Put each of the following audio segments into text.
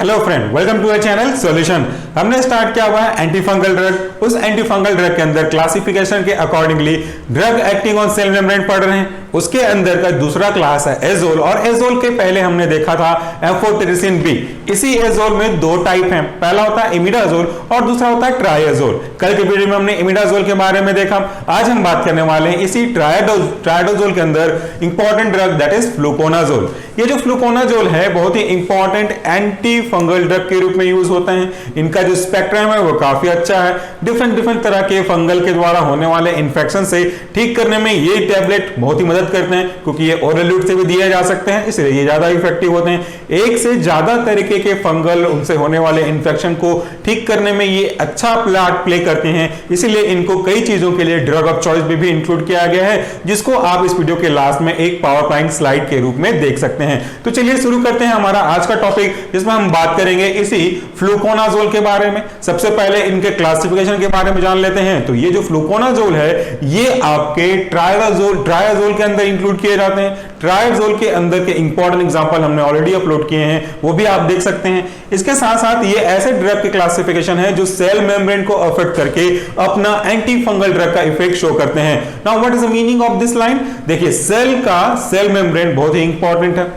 Hello friend, welcome to our channel solution. हमने start किया हुआ है एंटी फंगल ड्रग। उस एंटी फंगल ड्रग के अंदर क्लासिफिकेशन के accordingly drug acting on cell membrane पढ़ रहे हैं। उसके अंदर का दूसरा क्लास है एजोल, और एजोल के पहले हमने देखा था एम्फोटेरिसिन बी। इसी एजोल में दो टाइप हैं, पहला होता है इमिडाजोल और दूसरा होता है ट्राइएजोल। कल के वीडियो में हमने इमिडाजोल के बारे में देखा। आज हम बात करने वाले हैं इसी ट्राइएडोजोल के अंदर important drug that is fluconazole. ये जो फ्लुकोनाजोल है बहुत ही इंपॉर्टेंट एंटी फंगल ड्रग के रूप में यूज होते हैं। इनका जो स्पेक्ट्रम है वो काफी अच्छा है। डिफरेंट तरह के फंगल के द्वारा होने वाले इंफेक्शन से ठीक करने में ये टैबलेट बहुत ही मदद करते हैं, क्योंकि ये ओरल रूट से भी दिए जा सकते हैं, इसलिए ये ज्यादा इफेक्टिव होते हैं। एक से ज्यादा तरीके के फंगल उनसे होने वाले इंफेक्शन को ठीक करने में ये अच्छा पार्ट प्ले करते हैं, इसीलिए इनको कई चीजों के लिए ड्रग ऑफ चॉइस में भी इंक्लूड किया गया है, जिसको आप इस वीडियो के लास्ट में एक पावर पॉइंट स्लाइड के रूप में देख सकते हैं। तो चलिए शुरू करते हैं हमारा आज का टॉपिक, जिसमें हम बात करेंगे इसी फ्लुकोनाजोल के बारे में। सबसे पहले इनके क्लासिफिकेशन के बारे में जान लेते हैं। तो ये जो फ्लुकोनाजोल है ये आपके ट्राइएजोल के अंदर इंक्लूड किए जाते हैं। ट्राइएजोल के अंदर के इंपॉर्टेंट एग्जांपल हमने ऑलरेडी अपलोड किए हैं, वो भी आप देख सकते हैं। इसके साथ साथ ये ऐसे ड्रग की क्लासिफिकेशन है जो सेल मेम्ब्रेन को अफेक्ट करके अपना एंटी फंगल ड्रग का इफेक्ट शो करते हैं। Now what is the meaning of this line? देखिए, सेल मेम्ब्रेन बहुत ही इंपॉर्टेंट है,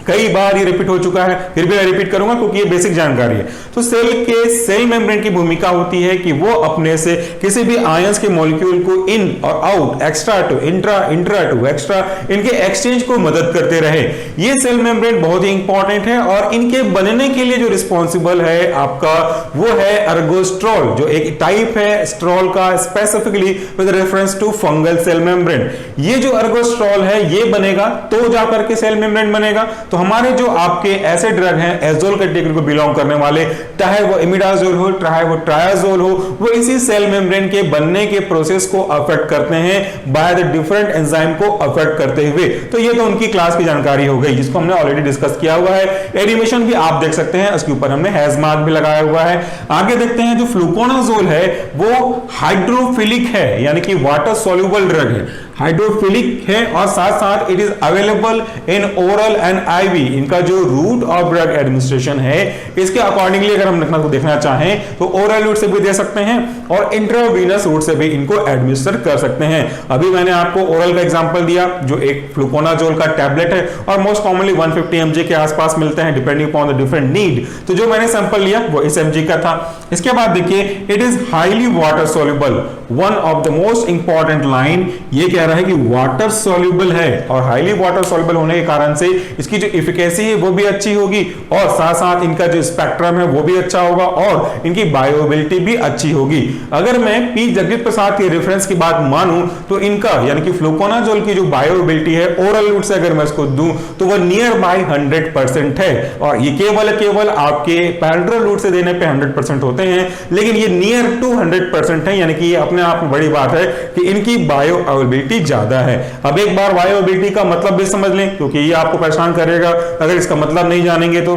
कई बार ये रिपीट हो चुका है, फिर भी मैं रिपीट करूंगा क्योंकि ये बेसिक जानकारी है। तो सेल मेम्ब्रेन की भूमिका होती है कि वो अपने से किसी भी आयंस के मॉलिक्यूल को इन और out, extra to intra to extra, इनके एक्सचेंज को मदद करते रहे। ये सेल मेम्ब्रेन बहुत ही इंपॉर्टेंट है, और इनके बनने के लिए जो रिस्पॉन्सिबल है आपका वो है अर्गोस्ट्रॉल, जो एक टाइप है स्ट्रॉल का, specifically with reference to fungal cell membrane. ये जो अर्गोस्ट्रॉल है ये बनेगा तो जाकर के सेल मेम्ब्रेन बनेगा। तो हमारे जो आपके ऐसे ड्रग हैं एजोल कैटेगरी को बिलोंग करने वाले, चाहे वो इमिडाजोल हो चाहे वो ट्राइएजोल हो, वो इसी सेल मेम्ब्रेन के बनने के प्रोसेस को अफेक्ट करते हैं बाय द डिफरेंट एंजाइम को अफेक्ट करते हुए। तो ये तो उनकी क्लास की जानकारी हो गई, जिसको हमने ऑलरेडी डिस्कस किया हुआ है। एनिमेशन भी आप देख सकते हैं, उसके ऊपर हमने हैज मार्क भी लगाया हुआ है। आगे देखते हैं, जो फ्लुकोनाजोल है वो हाइड्रोफिलिक है, यानी कि वाटर सॉल्युबल ड्रग है, हाइड्रोफिलिक है, और साथ साथ it is available in oral and IV. इनका जो रूट ऑफ ड्रग एडमिनिस्ट्रेशन है इसके अकॉर्डिंगली अगर हम देखना चाहें तो ओरल रूट से भी दे सकते हैं और इंट्रावीनस रूट से भी इनको एडमिनिस्टर कर सकते हैं। अभी मैंने आपको ओरल का एग्जांपल दिया, जो एक फ्लुकोनाजोल का टैबलेट है, और मोस्ट कॉमनली 150 mg के आसपास मिलते हैं depending upon the different need. तो जो मैंने सैंपल लिया वो इस mg का था। इसके बाद देखिए, it is highly water soluble. One of the most important line ये कह रहा है कि वाटर सॉल्युबल है, और हाईली वाटर सॉल्युबल होने के कारण से इसकी जो इफिकेसी है वो भी अच्छी होगी, और साथ साथ इनका जो स्पेक्ट्रम है वो भी अच्छा होगा, और इनकी बायोअवेलेबिलिटी भी अच्छी होगी। अगर मैं पी जगदीप प्रसाद के रेफरेंस की बात मानूं तो इनका यानी कि फ्लुकोनाजोल की जो बायोअवेलेबिलिटी है ओरल रूट से अगर मैं इसको दूं तो वो नियर बाय 100% है, और ये केवल आपके पैरेंटल रूट से देने पे 100% होते हैं, लेकिन ये नियर टू 100% है, यानी कि ये अपने आप में बड़ी बात है कि इनकी बायोअवेलेबिलिटी ज्यादा है। अब एक बार बायोअवेलेबिलिटी का मतलब भी समझ लें, क्योंकि ये आपको परेशान करेगा अगर इसका मतलब नहीं जानेंगे तो।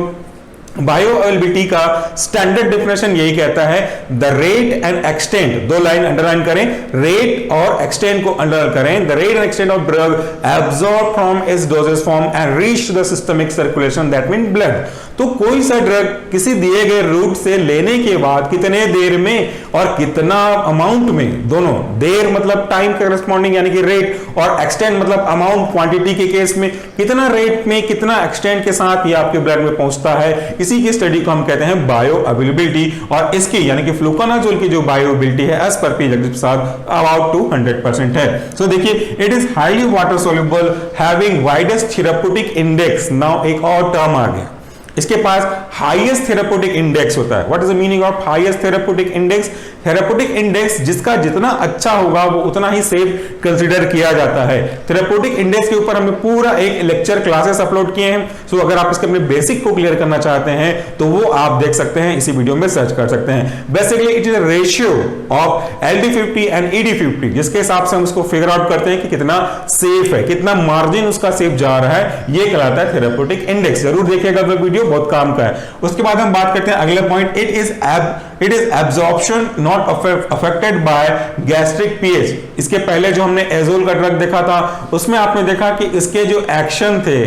बायोअवेलेबिलिटी का स्टैंडर्ड डेफिनेशन यही कहता है, द रेट एंड एक्सटेंट, दो लाइन अंडरलाइन करें, रेट और एक्सटेंट को अंडरलाइन करें, the rate and extent of drug absorb from its dosage form and reach to the systemic circulation, that mean blood. तो कोई सा ड्रग किसी दिए गए रूट से लेने के बाद कितने देर में और कितना अमाउंट में, दोनों देर मतलब टाइम के करस्पॉन्डिंग यानी कि रेट, और एक्सटेंट मतलब अमाउंट क्वांटिटी के केस में कितना रेट में कितना एक्सटेंट के साथ ये आपके ब्लड में पहुंचता है, इसी की स्टडी को हम कहते हैं बायोअवेलेबिलिटी। और इसकी यानी कि फ्लुकोनाजोल की जो बायोअवेलेबिलिटी है as per P Jagdeep Prasad about to 100% है। सो देखिए, it is highly water soluble having widest therapeutic index. Now एक और टर्म आ गया, इसके पास हाईएस्ट थेराप्यूटिक इंडेक्स होता है। What is the meaning of highest therapeutic index? Therapeutic index जिसका जितना अच्छा होगा वो उतना ही सेफ कंसीडर किया जाता है। थेराप्यूटिक इंडेक्स के ऊपर हमने पूरा एक लेक्चर क्लासेस अपलोड किए हैं, सो अगर आप इसके अपने बेसिक को क्लियर करना चाहते हैं तो वो आप देख सकते हैं, इसी वीडियो में सर्च कर सकते हैं। Basically it is a ratio of LD50 and ED50, जिसके हिसाब से हम उसको फिगर आउट करते हैं कि कितना सेफ है, कितना मार्जिन उसका सेफ जा रहा है, ये कहलाता है थेराप्यूटिक इंडेक्स। जरूर देखिएगा वीडियो, जो बहुत काम का है। उसके बाद हम बात करते हैं अगले point, it is absorption not affected by gastric pH. इसके पहले जो हमने एजोल का ड्रग देखा था उसमें आपने देखा कि इसके जो एक्शन थे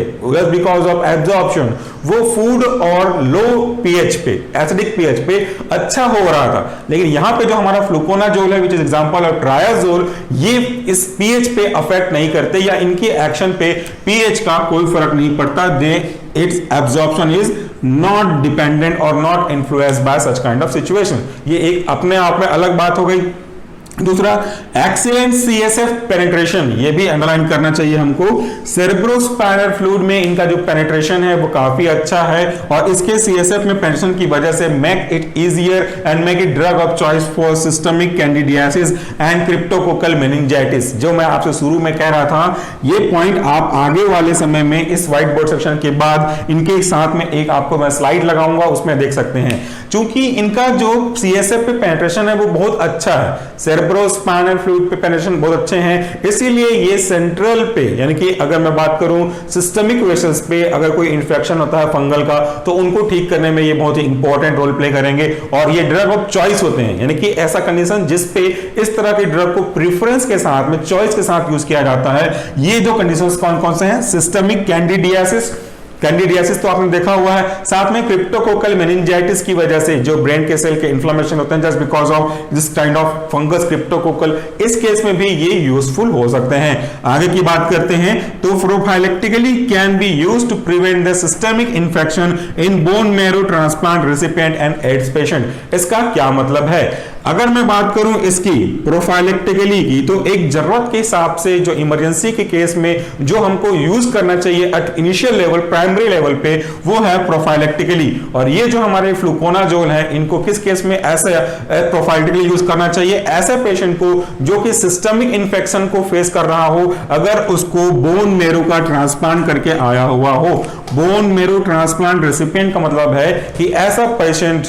बिकॉज ऑफ एब्जॉर्प्शन वो फूड और लो पीएच पे, एसिडिक पीएच पे अच्छा हो रहा था। लेकिन यहां पे जो हमारा फ्लूकोनाजोल है विच इज एग्जांपल ऑफ ट्रायाजोल, ये इस पीएच पे अफेक्ट नहीं करते या इनके एक्शन पे पीएच का कोई फर्क नहीं पड़ता। They it's absorption is not dependent और not influenced by such kind of situation. ये एक अपने आप में अलग बात हो गई। दूसरा, एक्सीलेंट सीएसएफ पेनिट्रेशन, ये भी अंडरलाइन करना चाहिए हमको। सेरेब्रोस्पाइनल फ्लूइड में इनका जो पेनिट्रेशन है वो काफी अच्छा है और इसके सीएसएफ में पेनिट्रेशन की वजह से make it easier and make it drug of choice for systemic candidiasis and cryptococcal meningitis. जो मैं आपसे शुरू में कह रहा था, ये पॉइंट आप आगे वाले समय में इस व्हाइट बोर्ड सेक्शन के बाद इनके साथ में एक आपको मैं स्लाइड लगाऊंगा, उसमें देख सकते हैं। चूंकि इनका जो सीएसएफ पे पेनिट्रेशन है वो बहुत अच्छा है, सेरेब्रोस्पाइनल फ्लूइड पे पेनिट्रेशन बहुत अच्छे हैं, इसीलिए ये सेंट्रल पे, यानी कि अगर मैं बात करूं सिस्टमिक वेसल्स पे अगर कोई इंफेक्शन होता है फंगल का तो उनको ठीक करने में ये बहुत ही इंपॉर्टेंट रोल प्ले करेंगे और ये ड्रग ऑफ चॉइस होते हैं। यानी कि ऐसा कंडीशन जिस पे इस तरह के ड्रग को प्रेफरेंस के साथ में, चॉइस के साथ यूज किया जाता है। ये दो कंडीशंस कौन कौन से हैं? सिस्टमिक कैंडिडियासिस तो आपने देखा हुआ है, साथ में क्रिप्टोकोकल मेनिंजाइटिस की वजह से जो ब्रेन के सेल के इन्फ्लेमेशन होते हैं just because of this kind of fungus cryptococcal, इस केस में भी ये यूजफुल हो सकते हैं। आगे की बात करते हैं तो prophylactically can be used to prevent the systemic infection in bone marrow transplant recipient and AIDS patient. इसका क्या मतलब है? अगर मैं बात करूं इसकी प्रोफाइलेक्टिकली की, तो एक जरूरत के हिसाब से जो इमरजेंसी के केस में जो हमको यूज करना चाहिए at initial level, primary level पे, वो है प्रोफाइलेक्टिकली। और ये जो हमारे फ्लूकोनाजोल है, इनको किस केस में ऐसे प्रोफाइलेक्टिकली यूज करना चाहिए? ऐसे पेशेंट को जो कि सिस्टमिक इंफेक्शन को फेस कर रहा हो, अगर उसको बोन मैरो का ट्रांसप्लांट करके आया हुआ हो। बोन मैरो ट्रांसप्लांट रेसिपिएंट का मतलब है कि ऐसा पेशेंट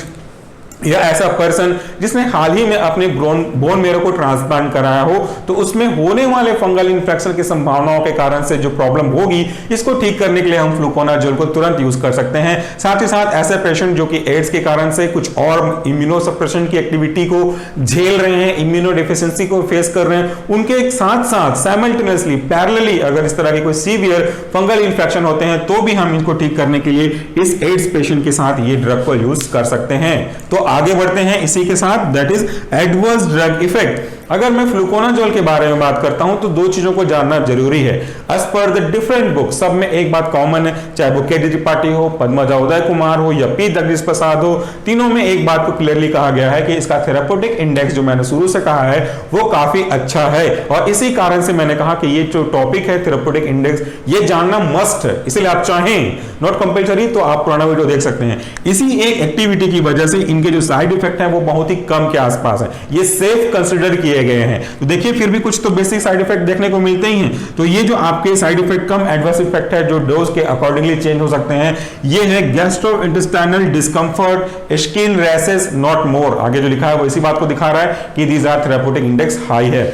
या ऐसा पर्सन जिसने हाल ही में अपने बोन मैरो को ट्रांसप्लांट कराया हो, तो उसमें होने वाले फंगल इन्फेक्शन की संभावनाओं के कारण से जो प्रॉब्लम होगी, इसको ठीक करने के लिए हम फ्लूकोनाजोल को तुरंत यूज कर सकते हैं। साथ ही साथ ऐसे पेशेंट जो कि एड्स के कारण से कुछ और इम्यूनोसप्रेशन की एक्टिविटी को झेल रहे हैं, इम्यूनो डिफिशियंसी को फेस कर रहे हैं, उनके साथ साथ साइमल्टेनियसली पैरेलली अगर इस तरह के कोई सीवियर फंगल इन्फेक्शन होते हैं तो भी हम इनको ठीक करने के लिए इस एड्स पेशेंट के साथ ये ड्रग को यूज कर सकते हैं। तो आगे बढ़ते हैं इसी के साथ, that is adverse drug effect. अगर मैं फ्लूकोनाजोल के बारे में बात करता हूं तो दो चीजों को जानना जरूरी है। एज पर द डिफरेंट बुक, सब में एक बात कॉमन है, चाहे वो के डी त्रिपाठी हो, पद्मजा उदय कुमार हो या पी जगदीश प्रसाद हो, तीनों में एक बात को क्लियरली कहा गया है कि इसका थेराप्यूटिक इंडेक्स जो मैंने शुरू से कहा है वो काफी अच्छा है। और इसी कारण से मैंने कहा कि ये जो टॉपिक है थेराप्यूटिक इंडेक्स, ये जानना मस्ट है। इसलिए आप चाहें, नॉट कंपल्सरी, तो आप पुराना वीडियो देख सकते हैं। इसी एक एक्टिविटी की वजह से इनके जो साइड इफेक्ट है वो बहुत ही कम के आसपास है, ये सेफ कंसिडर किए गए हैं। तो देखिए फिर भी कुछ तो बेसिक साइड इफेक्ट देखने को मिलते ही हैं। तो ये जो आपके साइड इफेक्ट कम एडवर्स इफेक्ट है जो डोज के अकॉर्डिंगली चेंज हो सकते हैं, ये है gastrointestinal discomfort, skin rashes, not more. आगे जो लिखा है वो इसी बात को दिखा रहा है कि these are therapeutic index high है।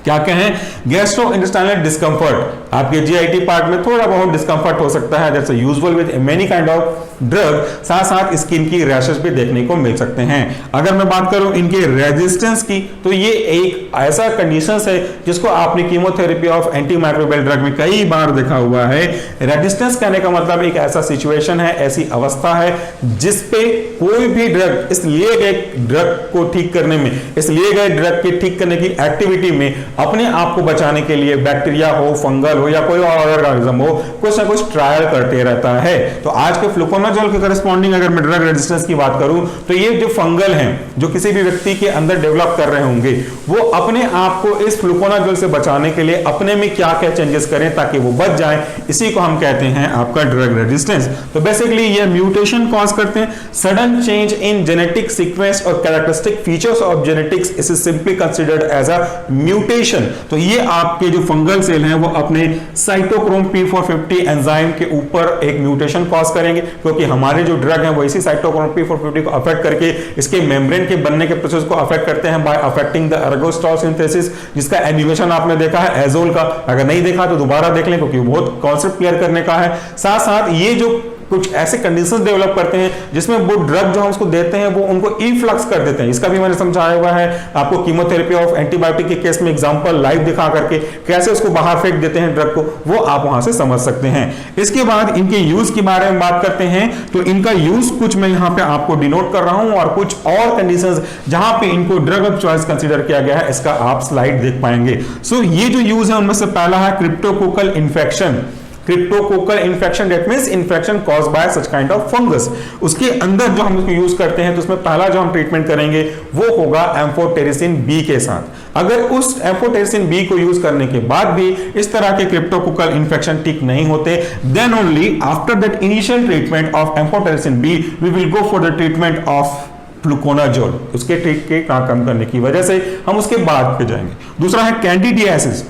क्या कहें? गैस्ट्रोइंटेस्टाइनल डिस्कंफर्ट, आपके जीआईटी पार्ट में थोड़ा बहुत डिस्कंफर्ट हो सकता है, that's usual with many kind of drug. साथ साथ स्किन की रैशेस भी देखने को मिल सकते हैं। अगर मैं बात करूं इनके रेजिस्टेंस की, तो ये एक ऐसा कंडीशन है जिसको आपने कीमोथेरेपी ऑफ एंटीमाइक्रोबियल ड्रग में कई बार देखा हुआ है। रेजिस्टेंस कहने का मतलब एक ऐसा सिचुएशन है, ऐसी अवस्था है जिसपे कोई भी ड्रग, इस लिए गए ड्रग को ठीक करने में, इस लिए गए ड्रग के ठीक करने की एक्टिविटी में अपने आप को बचाने के लिए बैक्टीरिया हो, फंगल हो या कोई और ऑर्गेनिज्म हो, कुछ ना कुछ ट्रायल करते रहता है। तो आज के फ्लूकोनाजोल के करस्पॉन्डिंग अगर मैं ड्रग रेजिस्टेंस की बात करूं तो ये जो फंगल हैं जो किसी भी व्यक्ति के अंदर डेवलप कर रहे होंगे, वो अपने आप को इस फ्लूकोनाजोल से बचाने के लिए अपने में क्या क्या चेंजेस करें ताकि वो बच जाए, इसी को हम कहते हैं आपका ड्रग रेजिस्टेंस। तो बेसिकली ये म्यूटेशन कॉज करते हैं, sudden change in genetic sequence और characteristic features of genetics, is simply considered as a mutation. तो ये आपके जो फंगल सेल हैं वो अपने साइटोक्रोम P450 एंजाइम के ऊपर एक म्यूटेशन कॉज करेंगे, क्योंकि हमारे जो ड्रग हैं वो इसी साइटोक्रोम P450 को अफेक्ट करके इसके मेम्ब्रेन के बनने के प्रोसेस को अफेक्ट करते हैं बाय अफेक्टिंग द एर्गोस्टाल सिंथेसिस, जिसका एनिमेशन आपने देखा है एजोल का। अगर नहीं देखा तो दोबारा देख लें क्योंकि बहुत कॉन्सेप्ट क्लियर करने का है। साथ साथ ये जो कुछ ऐसे कंडीशंस डेवलप करते हैं जिसमें वो ड्रग जो हम उसको देते हैं वो उनको इफ्लक्स कर देते हैं। इसका भी मैंने समझाया हुआ है आपको कीमोथेरेपी ऑफ एंटीबायोटिक के केस में एग्जांपल लाइव दिखा करके कैसे उसको बाहर फेंक देते हैं ड्रग को, वो आप वहां से समझ सकते हैं। इसके बाद इनके यूज के बारे में बात करते हैं तो इनका यूज कुछ मैं यहां पे आपको डिनोट कर रहा हूं और कुछ और कंडीशंस जहां पे इनको ड्रग ऑफ चॉइस कंसीडर किया गया है, इसका आप स्लाइड देख पाएंगे। सो ये जो यूज है उनमें से पहला है cryptococcal infection. Cryptococcal infection that means infection caused by such kind of fungus. उसके अंदर जो हम इसको यूज करते हैं तो उसमें पहला जो हम ट्रीटमेंट करेंगे वो होगा एम्फोटेरिसिन बी के साथ। अगर उस एम्फोटेरिसिन बी को यूज करने के बाद भी इस तरह के क्रिप्टोकोकल इन्फेक्शन ठीक नहीं होते, then only after that initial treatment of amphotericin B we will go for the treatment of fluconazole. उसके ट्रीट के कम करने की वजह से हम उसके बाद पे जाएंगे। दूसरा है कैंडिडियासिस।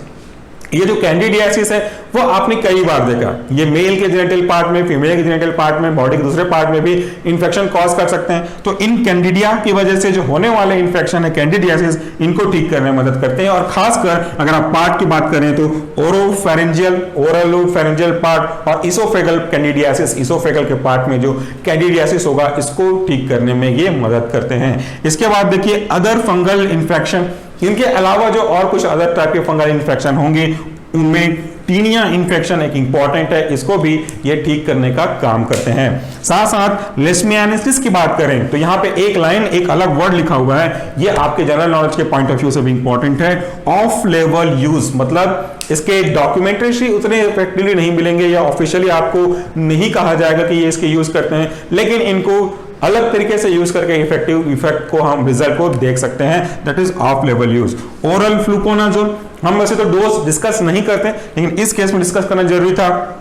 ये जो कैंडिडियासिस है वो आपने कई बार देखा, ये मेल के जेनिटल पार्ट में, फीमेल के जेनिटल पार्ट में, बॉडी के दूसरे पार्ट में भी इंफेक्शन कॉज कर सकते हैं। तो इन कैंडिडिया की वजह से जो होने वाले इंफेक्शन है कैंडिडियासिस, इनको ठीक करने में मदद करते हैं। और खासकर अगर आप पार्ट की बात करें तो ओरोफेरेंजियल, ओरलोफेरेंजियल पार्ट और इसोफेगल कैंडिडियासिस, इसोफेगल के पार्ट में जो कैंडिडियासिस होगा इसको ठीक करने में ये मदद करते हैं। इसके बाद देखिए अदर फंगल इंफेक्शन, इनके अलावा जो और कुछ अदर टाइप के फंगल इन्फेक्शन होंगे उनमें टीनिया इन्फेक्शन एक इंपॉर्टेंट है, इसको भी ये ठीक करने का काम करते हैं। साथ साथ लेशमियानिसिस की बात करें तो यहां पे एक लाइन एक अलग वर्ड लिखा हुआ है, ये आपके जनरल नॉलेज के पॉइंट ऑफ व्यू से भी इंपॉर्टेंट है। ऑफ लेवल यूज मतलब इसके डॉक्यूमेंट्री उतने इफेक्टिवली नहीं मिलेंगे या ऑफिशियली आपको नहीं कहा जाएगा कि ये इसके यूज करते हैं, लेकिन इनको अलग तरीके से यूज करके इफेक्टिव इफेक्ट को हम रिजल्ट को देख सकते हैं, that is of level use. Oral fluconazole हम वैसे तो डोज डिस्कस नहीं करते लेकिन इस केस में डिस्कस करना जरूरी था।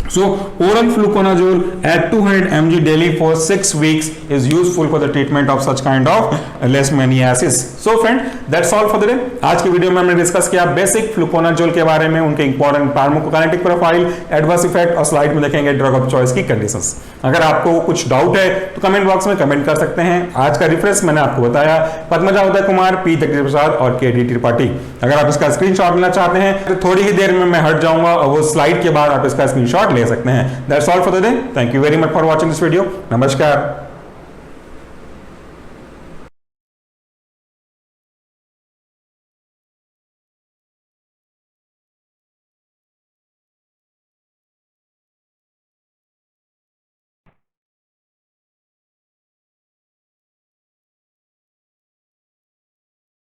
So oral fluconazole at 200 mg daily for 6 weeks is useful for the treatment of such kind of leishmaniasis. So friend, that's all for the day. आज की वीडियो में हमने डिस्कस किया बेसिक फ्लुकोनाजोल के बारे में, उनके important pharmacokinetic profile, adverse effect और स्लाइड में देखेंगे ड्रग ऑफ चॉइस की कंडीशंस। अगर आपको कुछ डाउट है तो कमेंट बॉक्स में कमेंट कर सकते हैं। आज का रेफरेंस मैंने आपको बताया पद्मजा उदय कुमार, पी प्रसाद और के डी त्रिपाठी। अगर आप इसका स्क्रीनशॉट लेना चाहते हैं तो थोड़ी ही देर में मैं हट जाऊंगा और वो स्लाइड के बाद आप इसका स्क्रीनशॉट ले सकते हैं। That's all for the day. Thank you very much for watching this video. नमस्कार।